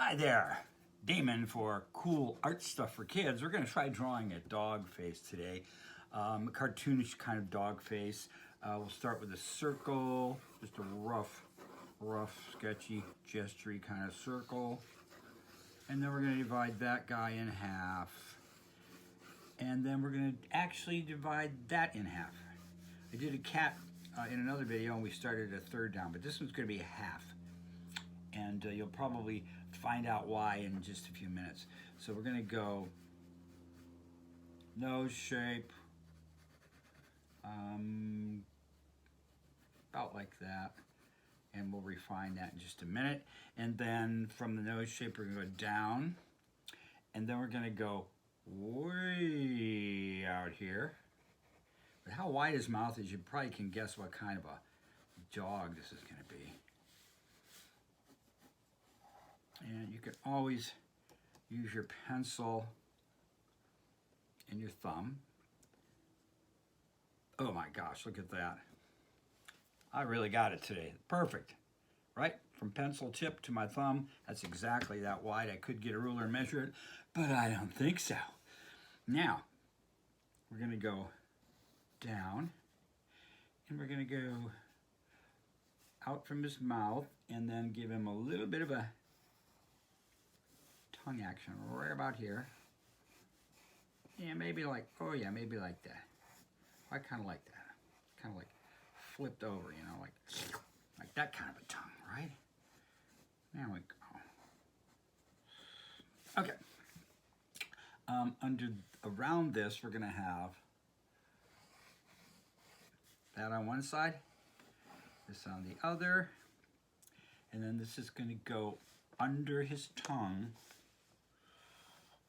Hi there, Damon for Cool Art Stuff for Kids. We're going to try drawing a dog face today, a cartoonish kind of dog face. We'll start with a circle, just a rough, sketchy, gestury kind of circle. And then we're going to divide that guy in half. And then we're going to actually divide that in half. I did a cat in another video and we started a third down, but this one's going to be a half. And you'll probably find out why in just a few minutes. So we're going to go nose shape, about like that, and we'll refine that in just a minute. And then from the nose shape, we're going to go down, and then we're going to go way out here. But how wide his mouth is, you probably can guess what kind of a dog this is going to be. And you can always use your pencil and your thumb. Oh my gosh, look at that. I really got it today. Perfect, right? From pencil tip to my thumb, that's exactly that wide. I could get a ruler and measure it, but I don't think so. Now, we're gonna go down, and we're gonna go out from his mouth, and then give him a little bit of a tongue action right about here. Yeah, maybe like, oh yeah, maybe like that. I kind of like that. Kind of like flipped over, you know, like that kind of a tongue, right? There we go. Okay. Around this, we're gonna have that on one side, this on the other, and then this is gonna go under his tongue,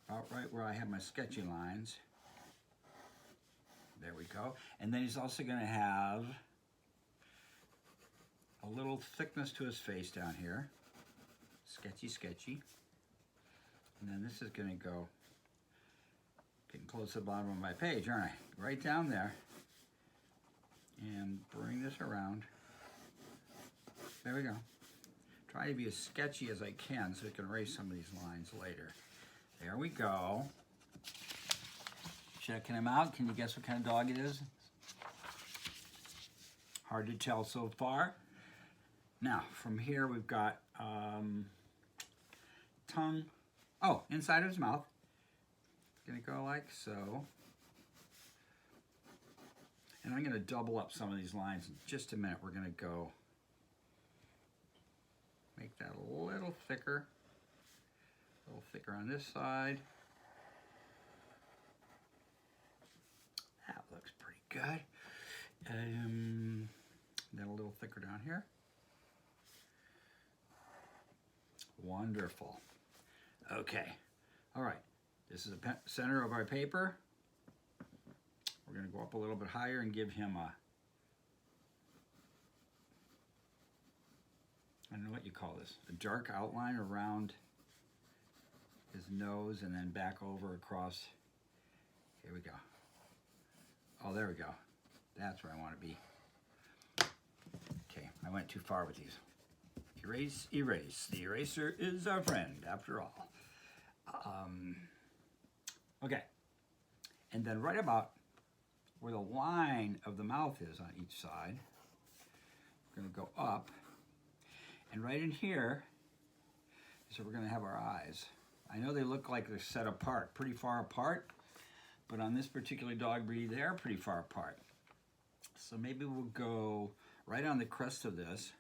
about right where I have my sketchy lines. There we go. And then he's also going to have a little thickness to his face down here. Sketchy. And then this is going to go, getting close to the bottom of my page, aren't I? Right down there. And bring this around. There we go. Try to be as sketchy as I can so I can erase some of these lines later. There we go. Checking him out. Can you guess what kind of dog it is? Hard to tell so far. Now, from here we've got tongue. Oh, inside of his mouth. Gonna go like so. And I'm gonna double up some of these lines in just a minute. We're gonna go make that a little thicker. A little thicker on this side. That looks pretty good. Then a little thicker down here. Wonderful. Okay. All right. This is the center of our paper. We're going to go up a little bit higher and give him a, I don't know what you call this, a dark outline around his nose, and then back over across. Here we go. Oh, there we go. That's where I want to be. Okay, I went too far with these. Erase, erase. The eraser is our friend, after all. Okay, and then right about where the line of the mouth is on each side, we're going to go up, and right in here is where we're going to have our eyes. I know they look like they're set apart, pretty far apart, but on this particular dog breed, they are pretty far apart. So maybe we'll go right on the crest of this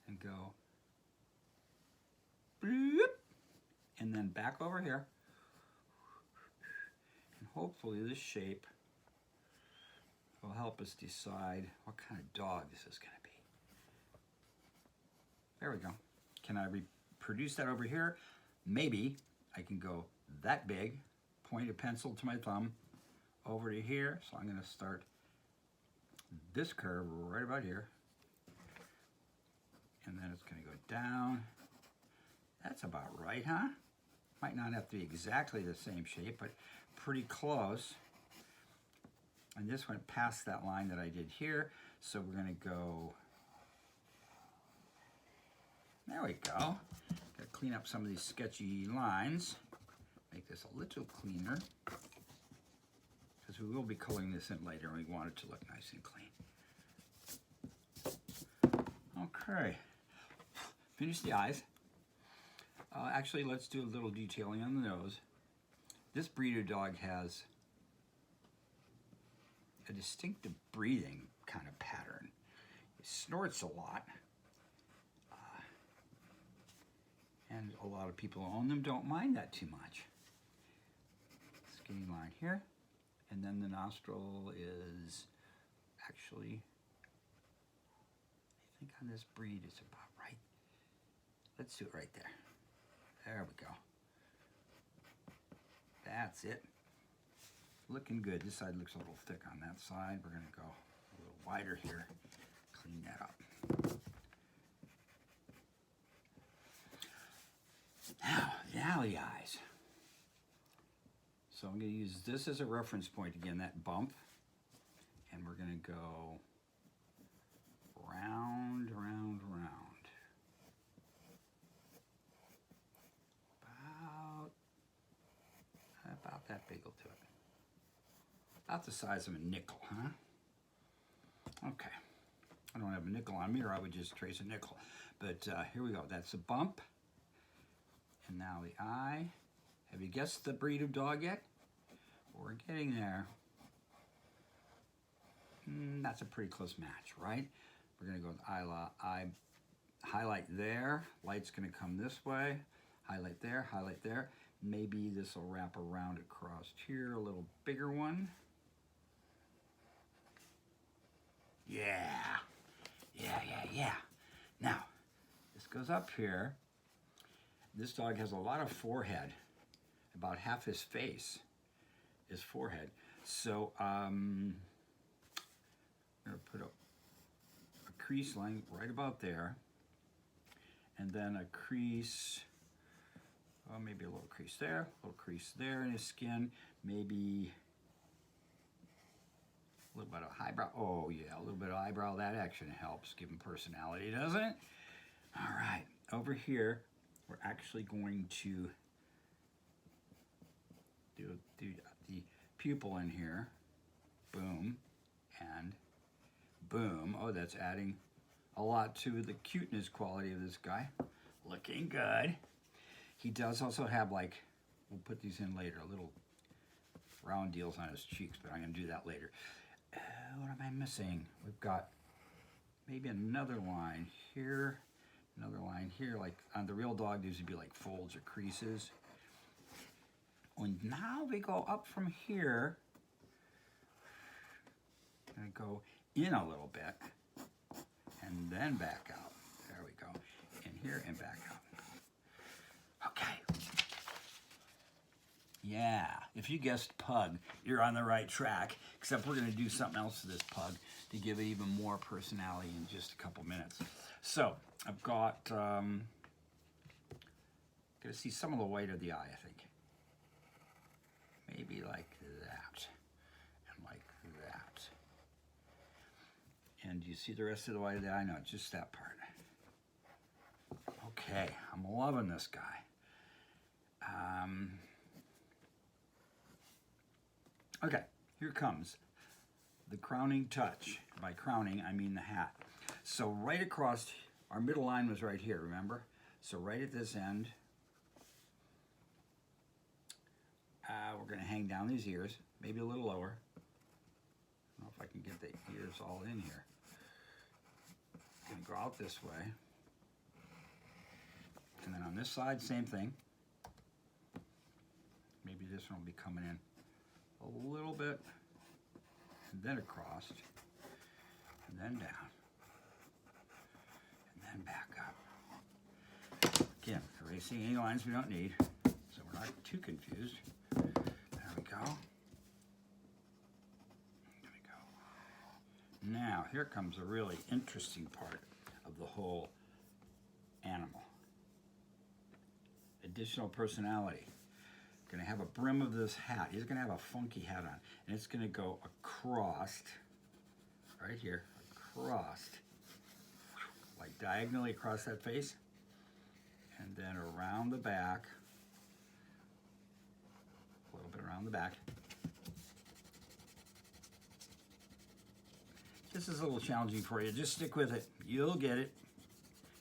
and go bloop, and then back over here. And hopefully this shape will help us decide what kind of dog this is going to be. There we go. Can I reproduce that over here? Maybe I can go that big, point a pencil to my thumb over to here. So I'm going to start this curve right about here. And then it's going to go down. That's about right, huh? Might not have to be exactly the same shape, but pretty close. And this went past that line that I did here. So we're going to go, there we go. Got to clean up some of these sketchy lines. Make this a little cleaner, because we will be coloring this in later and we want it to look nice and clean. Okay, finish the eyes. Actually, let's do a little detailing on the nose. This breeder dog has a distinctive breathing kind of pattern. He snorts a lot. And a lot of people who own them don't mind that too much. Skinny line here. And then the nostril is actually, I think on this breed it's about right. Let's do it right there. There we go. That's it. Looking good. This side looks a little thick on that side. We're going to go a little wider here. Clean that up. Now the eyes. So I'm going to use this as a reference point again, that bump. And we're going to go round, round, round. About that big will do it. About the size of a nickel, huh? Okay. I don't have a nickel on me, or I would just trace a nickel. But here we go. That's a bump. And now the eye. Have you guessed the breed of dog yet? We're getting there. That's a pretty close match, right? We're going to go with eye highlight there. Light's going to come this way. Highlight there, highlight there. Maybe this will wrap around across here, a little bigger one. Yeah. Now, this goes up here. This dog has a lot of forehead. About half his face is forehead. So I'm going to put a crease line right about there. And then a crease, maybe a little crease there, a little crease there in his skin. Maybe a little bit of eyebrow. Oh yeah, a little bit of eyebrow. That actually helps give him personality, doesn't it? All right, over here, we're actually going to do the pupil in here. Boom, and boom. Oh, that's adding a lot to the cuteness quality of this guy. Looking good. He does also have, like, we'll put these in later, little round deals on his cheeks, but I'm going to do that later. What am I missing? We've got maybe another line here, another line here. Like on the real dog, these would be like folds or creases. And now we go up from here. I'm going to go in a little bit and then back out. There we go. In here and back out. Okay. Yeah, if you guessed pug, you're on the right track, except we're going to do something else to this pug to give it even more personality in just a couple minutes. So, I've got, going to see some of the white of the eye, I think. Maybe like that, and like that. And do you see the rest of the white of the eye? No, just that part. Okay, I'm loving this guy. Okay, here comes the crowning touch. By crowning, I mean the hat. So right across, our middle line was right here, remember? So right at this end, we're going to hang down these ears, maybe a little lower. I don't know if I can get the ears all in here. Going to go out this way. And then on this side, same thing. Maybe this one will be coming in a little bit, and then across, and then down, and then back up. Again, erasing any lines we don't need, so we're not too confused. There we go. There we go. Now, here comes a really interesting part of the whole animal. Additional personality. Going to have a brim of this hat. He's going to have a funky hat on, and it's going to go across, right here, across, like diagonally across that face, and And then around the back, a little bit around the back. This is a little challenging for you. Just stick with it. You'll get it.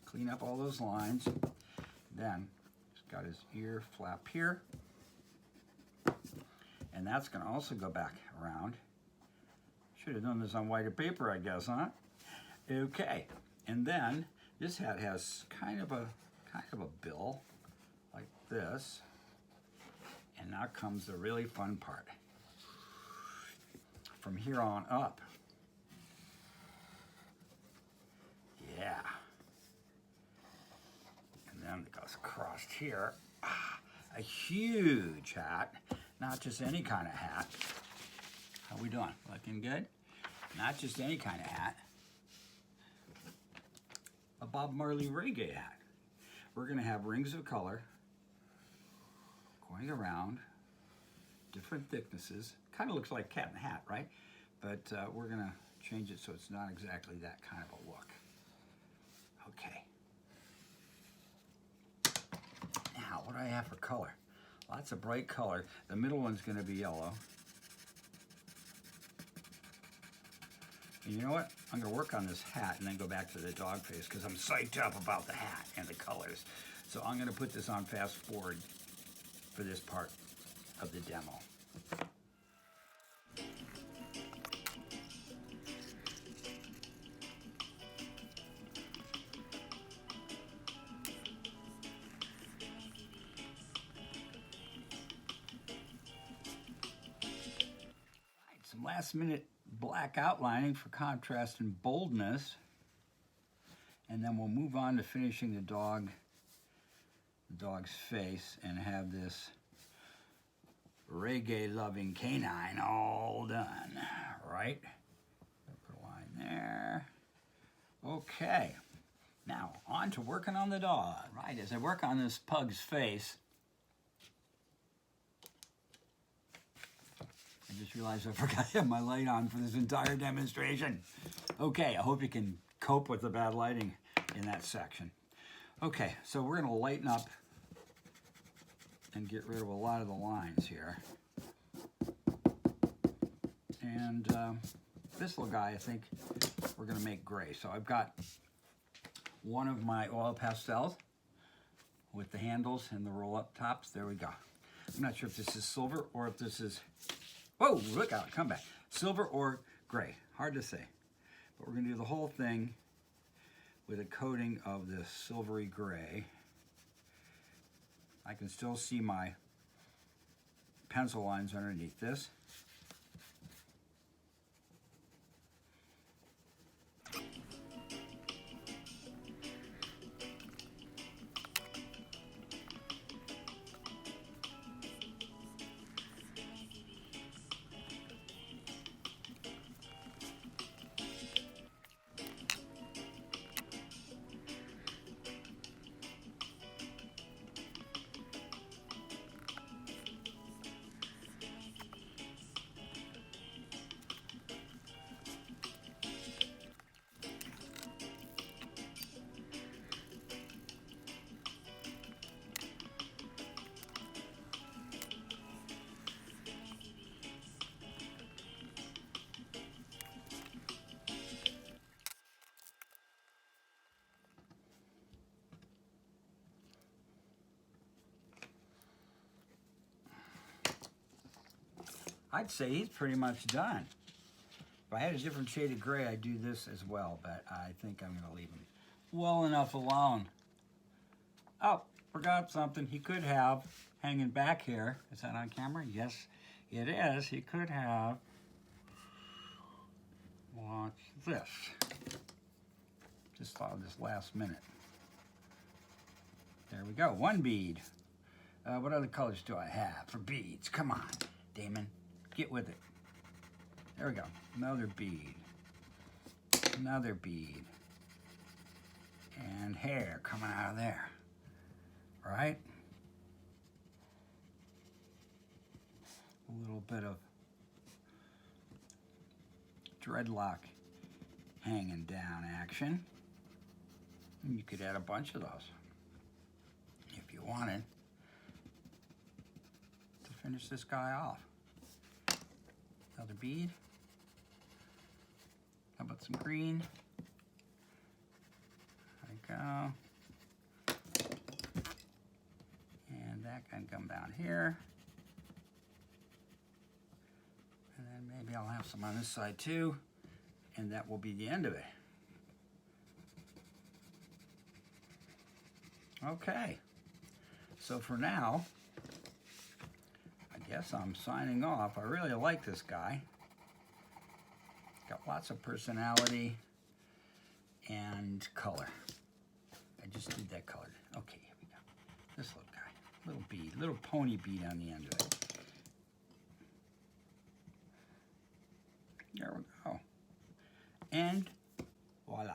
Clean up all those lines. Then he's got his ear flap here. And that's going to also go back around. Should have done this on whiter paper, I guess, huh? Okay. And then this hat has kind of a bill like this. And now comes the really fun part. From here on up. Yeah. And then it goes across here. A huge hat. Not just any kind of hat. How we doing? Looking good? Not just any kind of hat. A Bob Marley reggae hat. We're going to have rings of color going around, different thicknesses. Kind of looks like cat in the hat, right? But we're going to change it so it's not exactly that kind of a look. Okay. Now, what do I have for color? Lots of bright color. The middle one's going to be yellow. And you know what? I'm going to work on this hat and then go back to the dog face because I'm psyched up about the hat and the colors. So I'm going to put this on fast forward for this part of the demo. Some last minute black outlining for contrast and boldness. And then we'll move on to finishing the dog's face and have this reggae loving canine all done, right? Put a line there. Okay, now on to working on the dog. Right, as I work on this pug's face, I just realized I forgot to have my light on for this entire demonstration. Okay, I hope you can cope with the bad lighting in that section. Okay, so we're gonna lighten up and get rid of a lot of the lines here. And this little guy, I think we're gonna make gray. So I've got one of my oil pastels with the handles and the roll-up tops. There we go. I'm not sure if this is silver or if this is, whoa, look out, come back. Silver or gray, hard to say. But we're gonna do the whole thing with a coating of this silvery gray. I can still see my pencil lines underneath this. I'd say he's pretty much done. If I had a different shade of gray, I'd do this as well, but I think I'm gonna leave him well enough alone. Oh, forgot something he could have hanging back here. Is that on camera? Yes, it is. He could have, watch this. Just thought of this last minute. There we go, one bead. What other colors do I have for beads? Come on, Damon. Get with it. There we go. Another bead. Another bead. And hair coming out of there. Right? A little bit of dreadlock hanging down action. And you could add a bunch of those. you wanted to finish this guy off. Another bead. How about some green? There we go. And that can come down here. And then maybe I'll have some on this side too. And that will be the end of it. Okay. So for now, I guess I'm signing off. I really like this guy. Got lots of personality and color. I just did that color. Okay, here we go. This little guy. Little bead, little pony bead on the end of it. There we go. And voila.